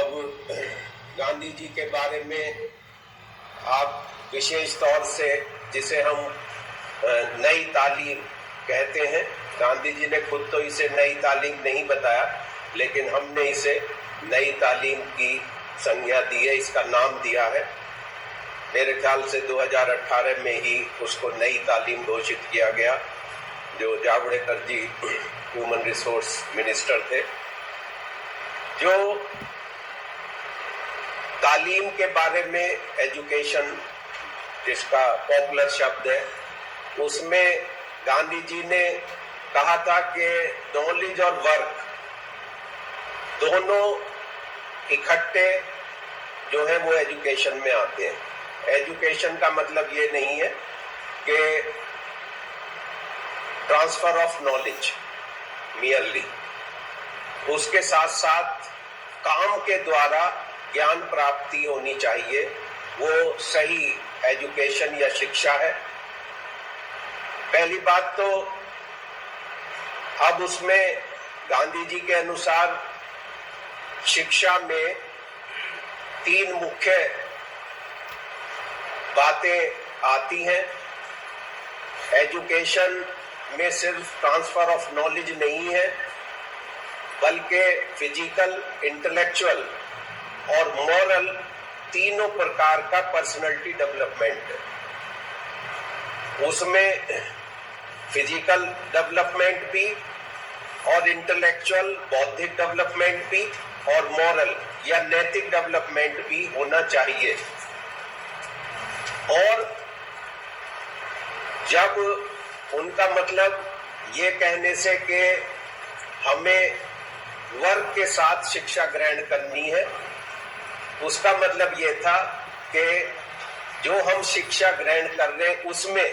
अब गांधी जी के बारे में आप विशेष तौर से जिसे हम नई तालीम कहते हैं, गांधी जी ने खुद तो इसे नई तालीम नहीं बताया, लेकिन हमने इसे नई तालीम की संज्ञा दी है, इसका नाम दिया है। मेरे ख्याल से 2018 में ही उसको नई तालीम घोषित किया गया, जो जावड़ेकर जी ह्यूमन रिसोर्स मिनिस्टर थे। जो तालीम के बारे में एजुकेशन जिसका पॉपुलर शब्द है, उसमें गांधी जी ने कहा था कि नॉलेज और वर्क दोनों इकट्ठे जो है वो एजुकेशन में आते हैं। एजुकेशन का मतलब ये नहीं है कि ट्रांसफर ऑफ नॉलेज मियरली, उसके साथ साथ काम के द्वारा ज्ञान प्राप्ति होनी चाहिए, वो सही एजुकेशन या शिक्षा है। पहली बात तो अब उसमें गांधी जी के अनुसार शिक्षा में 3 मुख्य बातें आती हैं। एजुकेशन में सिर्फ ट्रांसफर ऑफ नॉलेज नहीं है, बल्कि फिजिकल, इंटेलेक्चुअल और मॉरल तीनों प्रकार का पर्सनालिटी डेवलपमेंट है। उसमें फिजिकल डेवलपमेंट भी और इंटेलेक्चुअल बौद्धिक डेवलपमेंट भी और मॉरल या नैतिक डेवलपमेंट भी होना चाहिए। और जब उनका मतलब ये कहने से कि हमें वर्ग के साथ शिक्षा ग्रहण करनी है, उसका मतलब ये था कि जो हम शिक्षा ग्रहण कर रहे हैं उसमें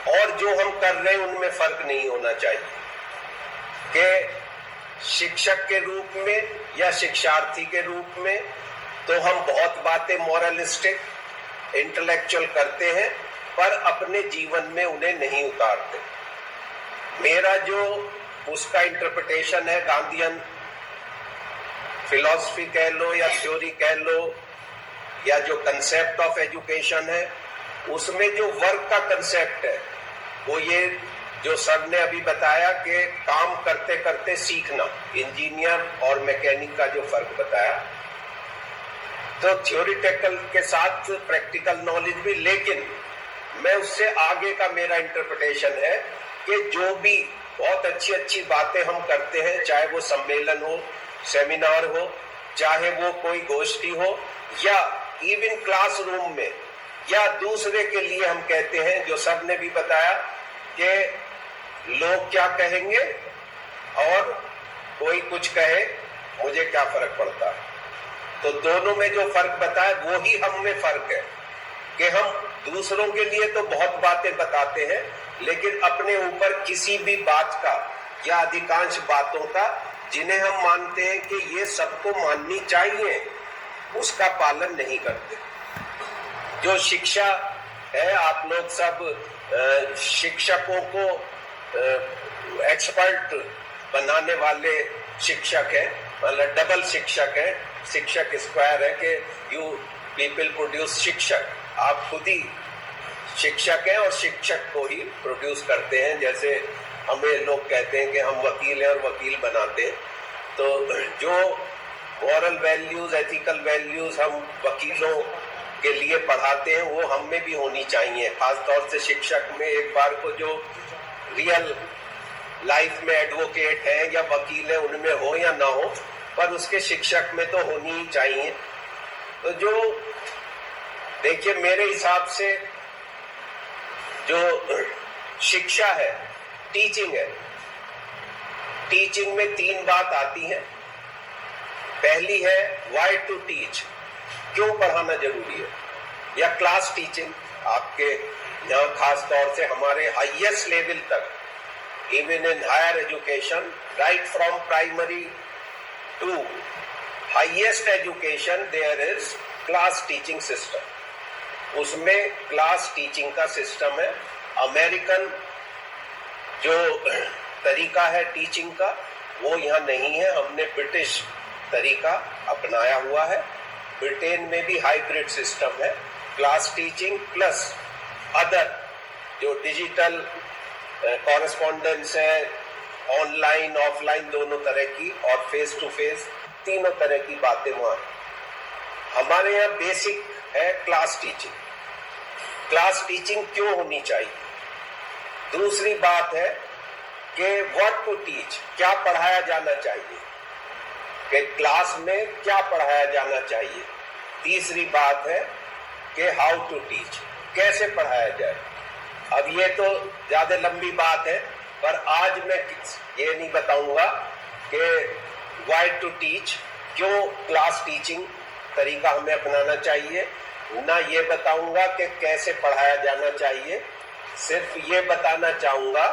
और जो हम कर रहे हैं उनमें फर्क नहीं होना चाहिए। कि शिक्षक के रूप में या शिक्षार्थी के रूप में तो हम बहुत बातें मॉरलिस्टिक, इंटेलेक्चुअल करते हैं, पर अपने जीवन में उन्हें नहीं उतारते। मेरा जो उसका इंटरप्रिटेशन है, गांधीयन फिलॉसफी कह लो या थ्योरी कह लो, या जो कंसेप्ट ऑफ एजुकेशन है, उसमें जो वर्क का कंसेप्ट है वो ये जो सर ने अभी बताया कि काम करते करते सीखना, इंजीनियर और मैकेनिक का जो फर्क बताया, तो थ्योरिटिकल के साथ प्रैक्टिकल नॉलेज भी। लेकिन मैं उससे आगे का मेरा इंटरप्रिटेशन है कि जो भी बहुत अच्छी अच्छी बातें हम करते हैं, चाहे वो सम्मेलन हो, सेमिनार हो, चाहे वो कोई गोष्ठी हो, या इवन क्लासरूम में या दूसरे के लिए हम कहते हैं, जो सर ने भी बताया कि लोग क्या कहेंगे और कोई कुछ कहे, मुझे क्या फर्क पड़ता है। तो दोनों में जो फर्क बताया वो ही हम में फर्क है कि हम दूसरों के लिए तो बहुत बातें बताते हैं, लेकिन अपने ऊपर किसी भी बात का या अधिकांश बातों का जिन्हें हम मानते हैं कि ये सबको माननी चाहिए, उसका पालन नहीं करते। जो शिक्षा है, आप लोग सब शिक्षकों को एक्सपर्ट बनाने वाले शिक्षक हैं, मतलब डबल शिक्षक है, शिक्षक स्क्वायर है कि यू पीपल प्रोड्यूस शिक्षक। आप खुद ही शिक्षक हैं और शिक्षक को ही प्रोड्यूस करते हैं। जैसे हमें लोग कहते हैं कि हम वकील हैं और वकील बनाते हैं, तो जो मॉरल वैल्यूज, एथिकल वैल्यूज हम वकीलों के लिए पढ़ाते हैं वो हम में भी होनी चाहिए। खासतौर से शिक्षक में एक बार को जो रियल लाइफ में एडवोकेट है या वकील है, उनमें हो या ना हो, पर उसके शिक्षक में तो होनी ही चाहिए। तो जो देखिए, मेरे हिसाब से जो शिक्षा है, टीचिंग है, टीचिंग में 3 बात आती है। पहली है व्हाई टू टीच, क्यों पढ़ाना जरूरी है, या क्लास टीचिंग। आपके यहाँ खास तौर से हमारे हाईएस्ट लेवल तक, even in higher education, right from primary to highest education, there is class teaching system. उसमें क्लास टीचिंग का सिस्टम है। अमेरिकन जो तरीका है टीचिंग का वो यहाँ नहीं है। हमने ब्रिटिश तरीका अपनाया हुआ है। ब्रिटेन में भी हाइब्रिड सिस्टम है, क्लास टीचिंग प्लस अदर जो डिजिटल कॉरेस्पॉन्डेंस है, ऑनलाइन ऑफलाइन दोनों तरह की, और फेस टू फेस तीनों तरह की बातें वहां। हमारे यहाँ बेसिक है क्लास टीचिंग। क्लास टीचिंग क्यों होनी चाहिए? दूसरी बात है कि व्हाट टू टीच, क्या पढ़ाया जाना चाहिए, कि क्लास में क्या पढ़ाया जाना चाहिए। तीसरी बात है कि हाउ टू टीच, कैसे पढ़ाया जाए। अब ये तो ज्यादा लंबी बात है, पर आज मैं ये नहीं बताऊंगा कि व्हाई टू टीच, क्यों क्लास टीचिंग तरीका हमें अपनाना चाहिए, ना ये बताऊंगा कि कैसे पढ़ाया जाना चाहिए। सिर्फ ये बताना चाहूंगा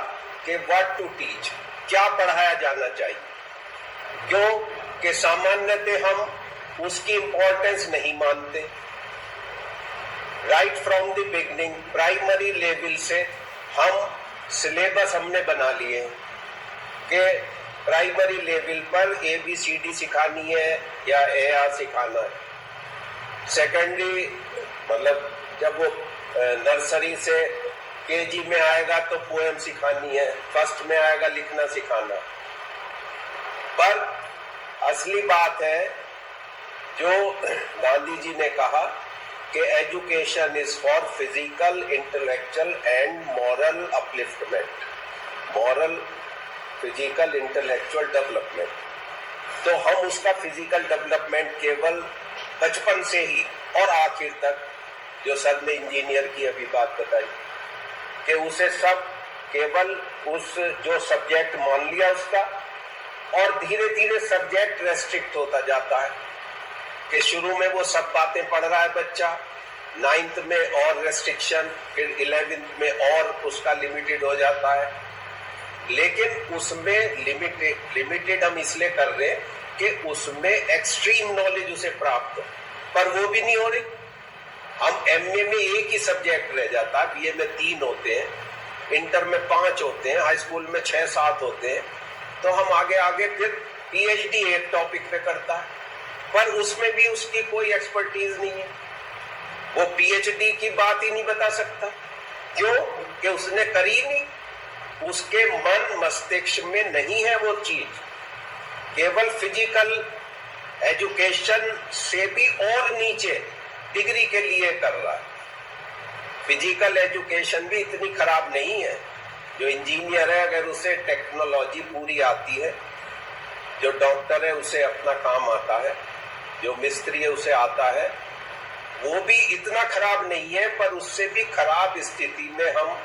कि व्हाट टू टीच, क्या पढ़ाया जाना चाहिए। क्यों कि सामान्यतः हम उसकी इंपॉर्टेंस नहीं मानते। Right from the beginning primary level से हम सिलेबस हमने बना लिए कि प्राइमरी लेवल पर ABCD सिखानी है या AR सिखाना है। सेकेंडरी मतलब जब वो नर्सरी से KG में आएगा तो पोएम सिखानी है, फर्स्ट में आएगा लिखना सिखाना। पर असली बात है जो गांधी जी ने कहा कि education is for physical, intellectual and moral upliftment, moral, physical, intellectual development. तो हम उसका फिजिकल डेवलपमेंट केवल बचपन से ही और आखिर तक, जो सर ने इंजीनियर की अभी बात बताई, कि उसे सब केवल उस जो सब्जेक्ट मान लिया उसका, और धीरे धीरे सब्जेक्ट रेस्ट्रिक्ट होता जाता है कि शुरू में वो सब बातें पढ़ रहा है बच्चा, 9th में और रेस्ट्रिक्शन, फिर 11th में और उसका लिमिटेड हो जाता है। लेकिन उसमें लिमिटेड हम इसलिए कर रहे हैं कि उसमें एक्सट्रीम नॉलेज उसे प्राप्त हो, पर वो भी नहीं हो रही। हम MA में एक ही सब्जेक्ट रह जाता है, BA में 3 होते हैं, इंटर में 5 होते हैं, हाई स्कूल में 6-7 होते हैं। तो हम आगे फिर PhD एक टॉपिक पे करता है, पर उसमें भी उसकी कोई एक्सपर्टीज नहीं है। वो PhD की बात ही नहीं बता सकता। क्यों कि उसने करी नहीं, उसके मन मस्तिष्क में नहीं है वो चीज। केवल फिजिकल एजुकेशन से भी और नीचे डिग्री के लिए कर रहा है। फिजिकल एजुकेशन भी इतनी खराब नहीं है। जो इंजीनियर है अगर उसे टेक्नोलॉजी पूरी आती है, जो डॉक्टर है उसे अपना काम आता है, जो मिस्त्री है उसे आता है, वो भी इतना खराब नहीं है। पर उससे भी खराब स्थिति में हम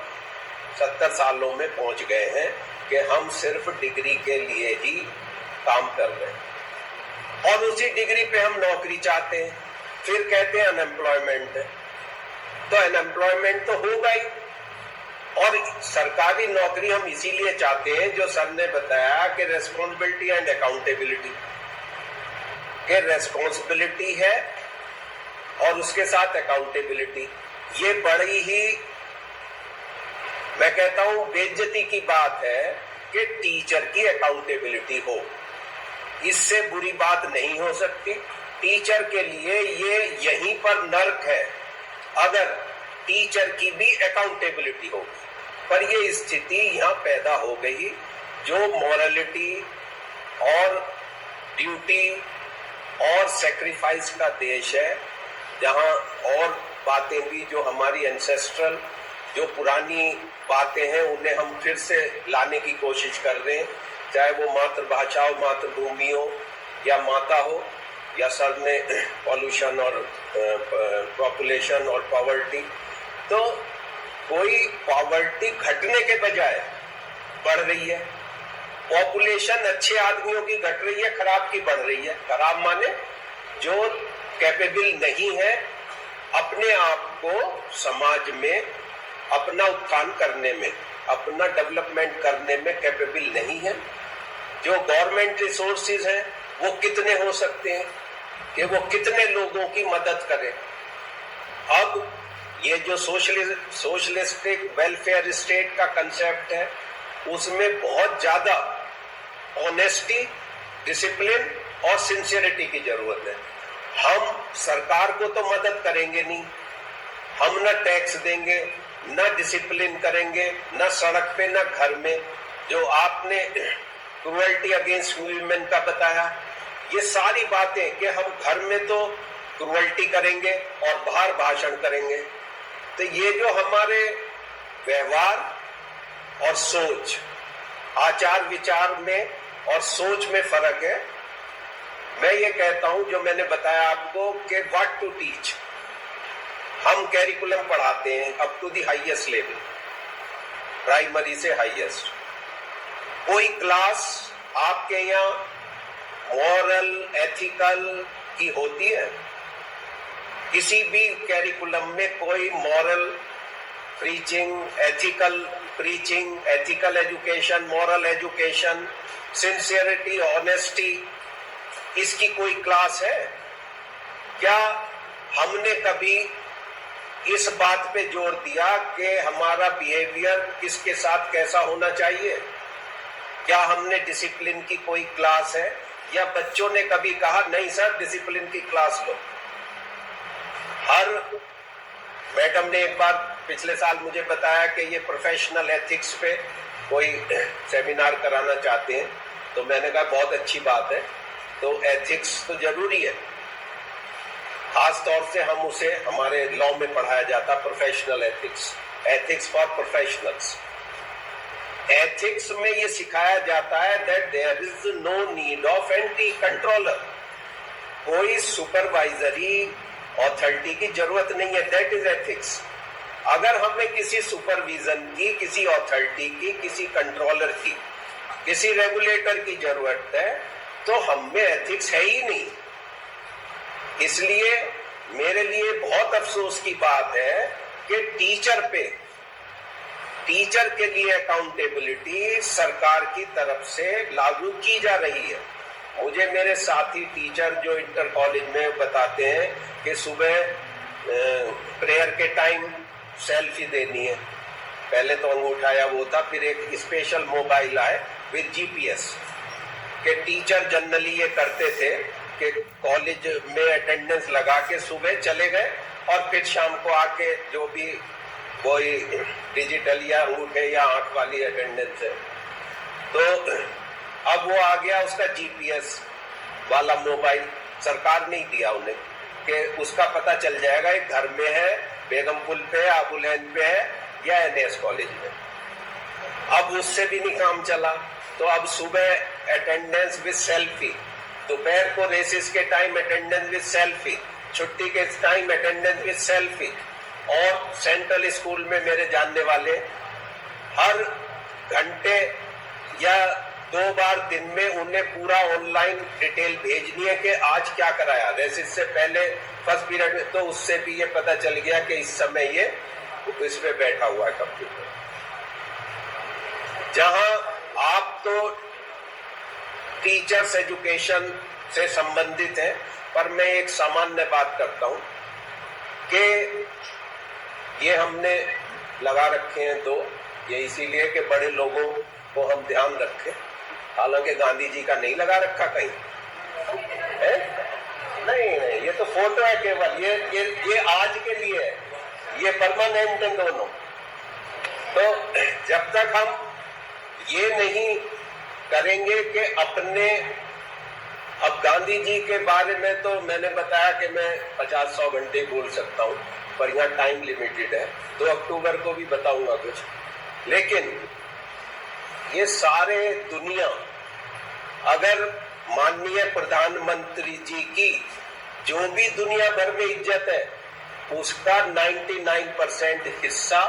70 सालों में पहुंच गए हैं कि हम सिर्फ डिग्री के लिए ही काम कर रहे हैं, और उसी डिग्री पे हम नौकरी चाहते हैं। फिर कहते हैं अनएम्प्लॉयमेंट है, तो अनएम्प्लॉयमेंट तो होगा ही। और सरकारी नौकरी हम इसीलिए चाहते हैं, जो सर ने बताया कि रेस्पॉन्सिबिलिटी एंड अकाउंटेबिलिटी, कि रेस्पॉन्सिबिलिटी है और उसके साथ अकाउंटेबिलिटी। ये बड़ी ही, मैं कहता हूं, बेइज्जती की बात है कि टीचर की अकाउंटेबिलिटी हो। इससे बुरी बात नहीं हो सकती। टीचर के लिए ये यहीं पर नर्क है अगर टीचर की भी अकाउंटेबिलिटी होगी। पर ये स्थिति यहाँ पैदा हो गई जो मॉरलिटी और ड्यूटी और सेक्रीफाइस का देश है, जहाँ और बातें भी जो हमारी एंसेस्ट्रल जो पुरानी बातें हैं उन्हें हम फिर से लाने की कोशिश कर रहे हैं, चाहे वो मातृभाषा हो, मातृभूमि हो, या माता हो, या सर ने पॉल्यूशन और पॉपुलेशन और पॉवर्टी। तो कोई पॉवर्टी घटने के बजाय बढ़ रही है, पॉपुलेशन अच्छे आदमियों की घट रही है, खराब की बढ़ रही है। खराब माने जो कैपेबल नहीं है अपने आप को समाज में अपना उत्थान करने में, अपना डेवलपमेंट करने में कैपेबल नहीं है। जो गवर्नमेंट रिसोर्सेज हैं वो कितने हो सकते हैं कि वो कितने लोगों की मदद करें। अब ये जो सोशलिस्टिक वेलफेयर स्टेट का कंसेप्ट है, उसमें बहुत ज्यादा ऑनेस्टी, डिसिप्लिन और सिंसियरिटी की जरूरत है। हम सरकार को तो मदद करेंगे नहीं, हम न टैक्स देंगे, न डिसिप्लिन करेंगे, न सड़क पे न घर में। जो आपने क्रुएल्टी अगेंस्ट वुमेन का बताया, ये सारी बातें कि हम घर में तो क्रुएल्टी करेंगे और बाहर भाषण करेंगे, तो ये जो हमारे व्यवहार और सोच, आचार विचार में और सोच में फर्क है। मैं ये कहता हूं, जो मैंने बताया आपको कि व्हाट टू टीच, हम कैरिकुलम पढ़ाते हैं up to the highest level, primary से हाईएस्ट। कोई क्लास आपके यहाँ मॉरल एथिकल की होती है? किसी भी कैरिकुलम में कोई moral preaching, ethical preaching, ethical education, moral education, sincerity, honesty, इसकी कोई क्लास है क्या? हमने कभी इस बात पे जोर दिया कि हमारा बिहेवियर किसके साथ कैसा होना चाहिए? क्या हमने डिसिप्लिन की कोई क्लास है? या बच्चों ने कभी कहा नहीं सर डिसिप्लिन की क्लास लो? हर मैडम ने एक बार पिछले साल मुझे बताया कि ये प्रोफेशनल एथिक्स पे कोई सेमिनार कराना चाहते हैं, तो मैंने कहा बहुत अच्छी बात है, तो एथिक्स तो जरूरी है। खास तौर से हम उसे हमारे लॉ में पढ़ाया जाता, professional ethics, ethics for professionals. Ethics में ये सिखाया जाता है that there is no need of anti controller, कोई सुपरवाइजरी अथॉरिटी की जरूरत नहीं है, दैट इज एथिक्स। अगर हमें किसी सुपरविजन की, किसी अथॉरिटी की, किसी कंट्रोलर की, किसी रेगुलेटर की जरूरत है, तो हम में एथिक्स है ही नहीं। इसलिए मेरे लिए बहुत अफसोस की बात है कि टीचर के लिए अकाउंटेबिलिटी सरकार की तरफ से लागू की जा रही है। मुझे मेरे साथी टीचर जो इंटर कॉलेज में बताते हैं कि सुबह प्रेयर के टाइम सेल्फी देनी है, पहले तो अंगूठा या वो था, फिर एक स्पेशल मोबाइल आए विद जीपीएस, के टीचर जनरली ये करते थे कि कॉलेज में अटेंडेंस लगा के सुबह चले गए और फिर शाम को आके जो भी कोई डिजिटल या अंगूठे या आंख वाली अटेंडेंस है, तो अब वो आ गया उसका जीपीएस वाला मोबाइल, सरकार नहीं दिया उन्हें कि उसका पता चल जाएगा एक घर में है, बेगमपुल पे, आबुलैन पे है या एनएस कॉलेज में। अब उससे भी नहीं काम चला, तो अब सुबह अटेंडेंस विद सेल्फी, दोपहर को रेसिस के टाइम अटेंडेंस विद सेल्फी, छुट्टी के टाइम अटेंडेंस विद सेल्फी। और सेंट्रल स्कूल में मेरे जानने वाले हर घंटे या 2 बार दिन में उन्हें पूरा ऑनलाइन डिटेल भेजनी है कि आज क्या कराया, रेसिस से पहले फर्स्ट पीरियड में, तो उससे भी ये पता चल गया कि इस समय ये इस पे बैठा हुआ है कंप्यूटर। जहां आप तो टीचर्स एजुकेशन से संबंधित हैं, पर मैं एक सामान्य बात करता हूं कि ये हमने लगा रखे हैं दो, ये इसीलिए कि बड़े लोगों को हम ध्यान रखें, हालांकि गांधी जी का नहीं लगा रखा कहीं है? नहीं, ये तो फोटो है केवल, ये आज के लिए है, ये परमानेंट है दोनों। तो जब तक हम ये नहीं करेंगे कि अपने, अब गांधी जी के बारे में तो मैंने बताया कि मैं 50-100 घंटे बोल सकता हूं, पर यहाँ टाइम लिमिटेड है, 2 अक्टूबर को भी बताऊंगा कुछ। लेकिन ये सारे दुनिया, अगर माननीय प्रधानमंत्री जी की जो भी दुनिया भर में इज्जत है, उसका 99% हिस्सा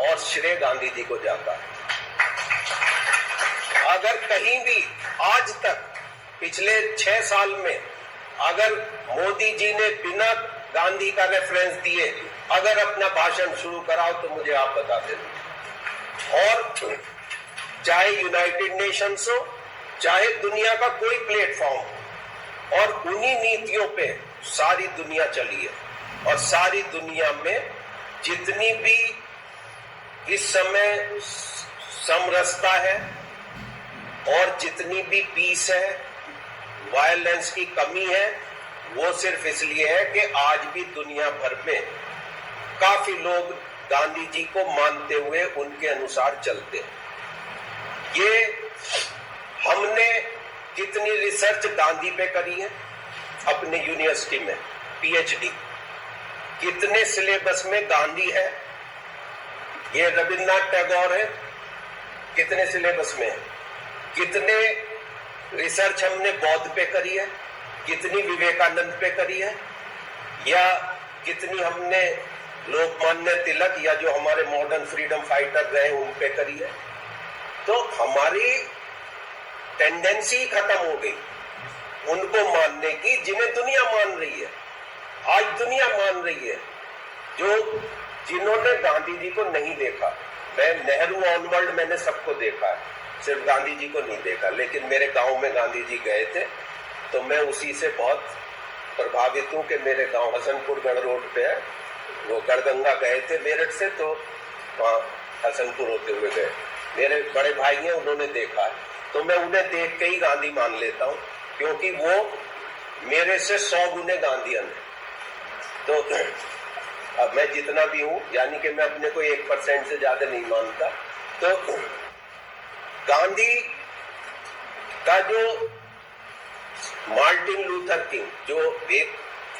और श्रेय गांधी जी को जाता है। अगर कहीं भी आज तक पिछले 6 साल में अगर मोदी जी ने बिना गांधी का रेफरेंस दिए अगर अपना भाषण शुरू कराओ तो मुझे आप बता देना। और चाहे यूनाइटेड नेशंस हो, चाहे दुनिया का कोई प्लेटफॉर्म, और उन्हीं नीतियों पे सारी दुनिया चली है। और सारी दुनिया में जितनी भी इस समय समरसता है और जितनी भी पीस है, वायलेंस की कमी है वो सिर्फ इसलिए है कि आज भी दुनिया भर में काफी लोग गांधी जी को मानते हुए उनके अनुसार चलते हैं। ये हमने कितनी रिसर्च गांधी पे करी है अपने यूनिवर्सिटी में, पीएचडी, कितने सिलेबस में गांधी है। ये रविन्द्रनाथ टैगोर है, कितने सिलेबस में है। कितने रिसर्च हमने बौद्ध पे करी है, कितनी विवेकानंद पे करी है, या कितनी हमने लोकमान्य तिलक या जो हमारे मॉडर्न फ्रीडम फाइटर रहे उन पे करी है। तो हमारी टेंडेंसी खत्म हो गई उनको मानने की जिन्हें दुनिया मान रही है। आज दुनिया मान रही है जो जिन्होंने गांधी जी को नहीं देखा। मैं नेहरू ऑनवर्ल्ड मैंने सबको देखा है, सिर्फ गांधी जी को नहीं देखा। लेकिन मेरे गांव में गांधी जी गए थे तो मैं उसी से बहुत प्रभावित हूं कि मेरे गांव हसनपुर गढ़ रोड पे है, वो गढ़गंगा गए थे मेरठ से, तो वहाँ हसनपुर होते हुए गए। मेरे बड़े भाई हैं, उन्होंने देखा है, तो मैं उन्हें देख के ही गांधी मान लेता हूँ, क्योंकि वो मेरे से 100 गुने गांधीयन है। तो अब मैं जितना भी हूं, यानी कि मैं अपने को 1% से ज्यादा नहीं मानता। तो गांधी का जो मार्टिन लूथर किंग, जो एक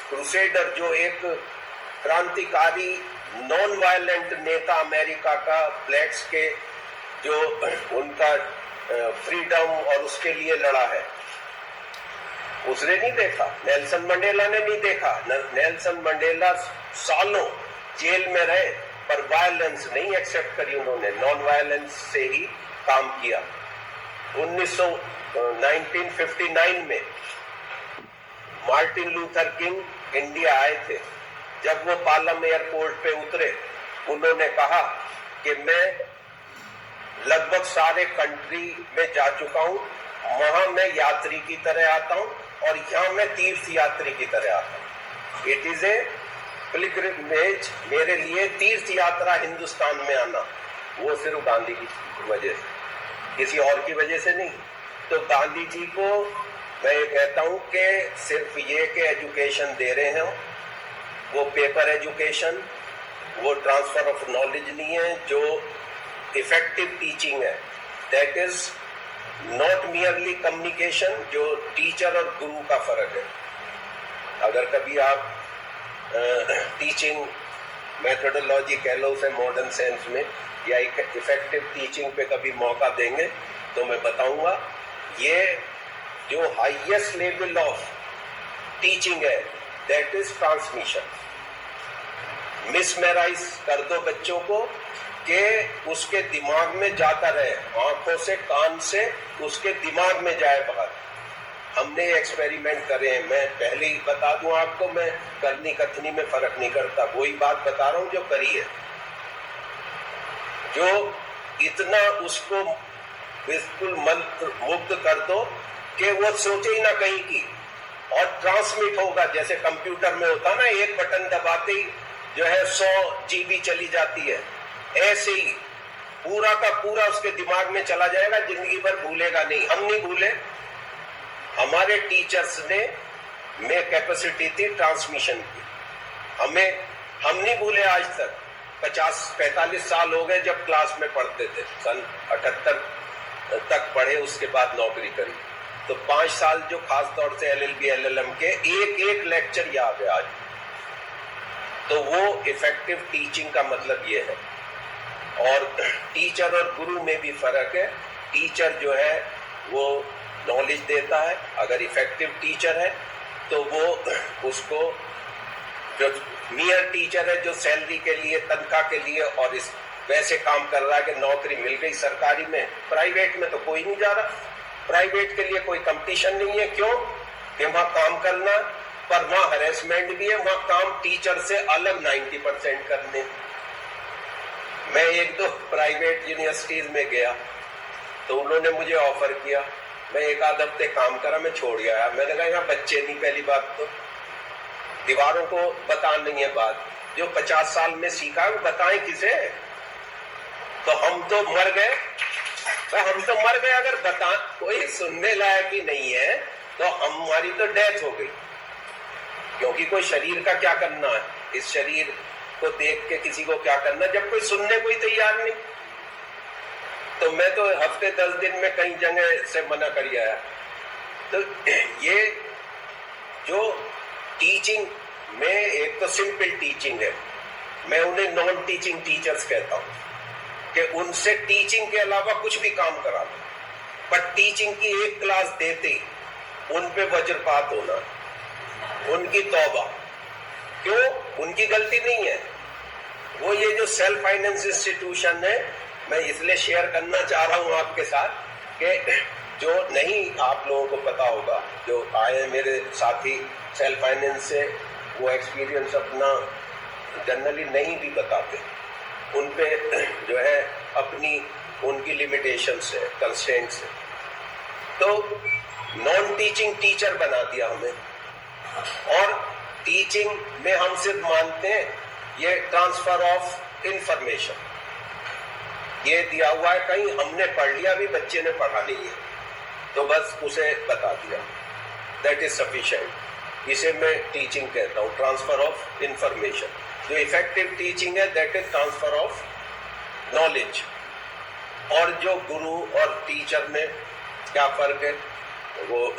क्रूसेडर, जो एक क्रांतिकारी नॉन वायलेंट नेता अमेरिका का, ब्लैक्स के जो उनका फ्रीडम और उसके लिए लड़ा है, उसने नहीं देखा। नेल्सन मंडेला ने नहीं देखा। नेल्सन मंडेला सालों जेल में रहे पर वायलेंस नहीं एक्सेप्ट करी उन्होंने, नॉन वायलेंस से ही काम किया। 1959 में मार्टिन लूथर किंग इंडिया आए थे। जब वो पालम एयरपोर्ट पे उतरे, उन्होंने कहा कि मैं लगभग सारे कंट्री में जा चुका हूं, वहां मैं यात्री की तरह आता हूं और यहां मैं तीर्थ यात्री की तरह आता हूं। इट इज ए पिलग्रिमेज, मेरे लिए तीर्थ यात्रा हिंदुस्तान में आना, वो सिर्फ गांधी की वजह से, किसी और की वजह से नहीं। तो गांधी जी को मैं ये कहता हूं कि सिर्फ ये कि एजुकेशन दे रहे हैं, वो पेपर एजुकेशन, वो ट्रांसफर ऑफ नॉलेज नहीं है। जो इफेक्टिव टीचिंग है, that is not merely communication, जो टीचर और गुरु का फर्क है। अगर कभी आप टीचिंग मेथोडोलॉजी कह लो उसे मॉडर्न सेंस में, या इफेक्टिव टीचिंग पे कभी मौका देंगे तो मैं बताऊंगा ये जो हाईएस्ट लेवल ऑफ टीचिंग है, दैट इज ट्रांसमिशन। मिसमराइज कर दो बच्चों को कि उसके दिमाग में जाता रहे, आंखों से कान से उसके दिमाग में जाए बाहर। हमने एक्सपेरिमेंट करे हैं, मैं पहले ही बता दूं आपको, मैं करनी कथनी में फर्क नहीं करता, वही बात बता रहा हूं जो करी है। जो इतना उसको बिल्कुल मंत्र मुग्ध कर दो कि वो सोचे ही ना कहीं की, और ट्रांसमिट होगा। जैसे कंप्यूटर में होता ना, एक बटन दबाते ही जो है 100 GB चली जाती है, ऐसे ही पूरा का पूरा उसके दिमाग में चला जाएगा, जिंदगी भर भूलेगा नहीं। हम नहीं भूले, हमारे टीचर्स ने में कैपेसिटी थी ट्रांसमिशन की, हम नहीं भूले आज तक। 50-45 साल हो गए जब क्लास में पढ़ते थे, सन 78 तक पढ़े, उसके बाद नौकरी करी। तो 5 साल जो खास तौर से LLB LLM के एक लेक्चर याद है आज। तो वो इफेक्टिव टीचिंग का मतलब ये है। और टीचर और गुरु में भी फर्क है। टीचर जो है वो नॉलेज देता है, अगर इफेक्टिव टीचर है तो वो उसको, जो मियर टीचर है जो सैलरी के लिए, तनख्वाह के लिए और इस वैसे काम कर रहा है कि नौकरी मिल गई सरकारी में, प्राइवेट में तो कोई नहीं जा रहा। प्राइवेट के लिए कोई कंपटीशन नहीं है, क्यों कि वहां काम करना, पर वहां हरेसमेंट भी है, वहां काम टीचर से अलग 90% करने। मैं 1-2 प्राइवेट यूनिवर्सिटीज में गया तो उन्होंने मुझे ऑफर किया, मैं 1-8 हफ्ते काम करा, मैं छोड़ गया। मैंने कहा यहाँ बच्चे नहीं, पहली बात तो दीवारों को बता नहीं है बात, जो 50 साल में सीखा है वो बताएं किसे। तो हम तो मर गए, अगर बता कोई सुनने लायक ही नहीं है तो हमारी तो डेथ हो गई, क्योंकि कोई शरीर का क्या करना है, इस शरीर को देख के किसी को क्या करना, जब कोई सुनने को ही तैयार नहीं। तो मैं तो हफ्ते 10 दिन में कई जगह से मना कर आया। तो ये जो टीचिंग में, एक तो सिंपल टीचिंग है, मैं उन्हें नॉन टीचिंग टीचर्स कहता हूं कि उनसे टीचिंग के अलावा कुछ भी काम करा दो, पर टीचिंग की एक क्लास देते ही उन पे वज्रपात होना, उनकी तौबा। क्यों? उनकी गलती नहीं है। वो ये जो सेल्फ फाइनेंस इंस्टीट्यूशन है, मैं इसलिए शेयर करना चाह रहा हूं आपके साथ कि जो नहीं आप लोगों को पता होगा, जो आए मेरे साथी सेल्फ फाइनेंस से, वो एक्सपीरियंस अपना जनरली नहीं भी बताते, उन पे जो है अपनी उनकी लिमिटेशन से, कंस्ट्रेंट से। तो नॉन टीचिंग टीचर बना दिया हमें, और टीचिंग में हम सिर्फ मानते हैं ये ट्रांसफर ऑफ इंफॉर्मेशन, ये दिया हुआ है कहीं, हमने पढ़ लिया, भी बच्चे ने पढ़ा नहीं है तो बस उसे बता दिया, दैट इज सफिशिएंट। इसे मैं टीचिंग कहता हूँ, ट्रांसफर ऑफ इंफॉर्मेशन। जो इफेक्टिव टीचिंग है that is transfer of knowledge. और जो गुरु और टीचर में क्या फर्क है? वो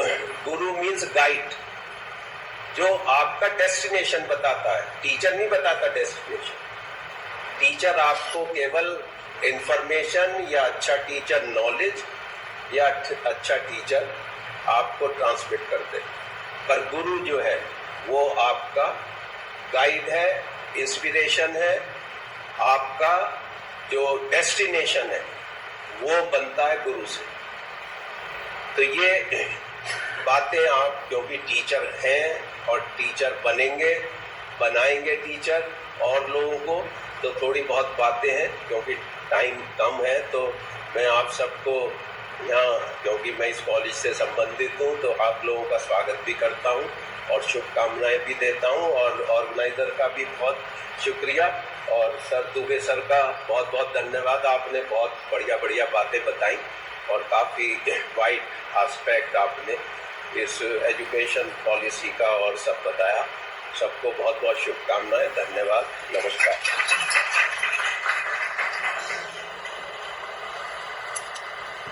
गुरु मीन्स गाइड, जो आपका डेस्टिनेशन बताता है, टीचर नहीं बताता डेस्टिनेशन। टीचर आपको केवल इंफॉर्मेशन, या अच्छा टीचर नॉलेज, या अच्छा टीचर आपको ट्रांसमिट करते, पर गुरु जो है वो आपका गाइड है, इंस्पिरेशन है, आपका जो डेस्टिनेशन है वो बनता है गुरु से। तो ये बातें आप क्योंकि टीचर हैं और टीचर बनेंगे, बनाएंगे टीचर और लोगों को, तो थोड़ी बहुत बातें हैं, क्योंकि टाइम कम है। तो मैं आप सबको यहाँ, क्योंकि मैं इस कॉलेज से संबंधित हूँ, तो आप लोगों का स्वागत भी करता हूँ और शुभकामनाएं भी देता हूँ, और ऑर्गेनाइजर का भी बहुत शुक्रिया, और सर दुबे सर का बहुत बहुत धन्यवाद। आपने बहुत बढ़िया बढ़िया बातें बताई और काफ़ी वाइड एस्पेक्ट आपने इस एजुकेशन पॉलिसी का और सब बताया। सबको बहुत बहुत शुभकामनाएं, धन्यवाद, नमस्कार।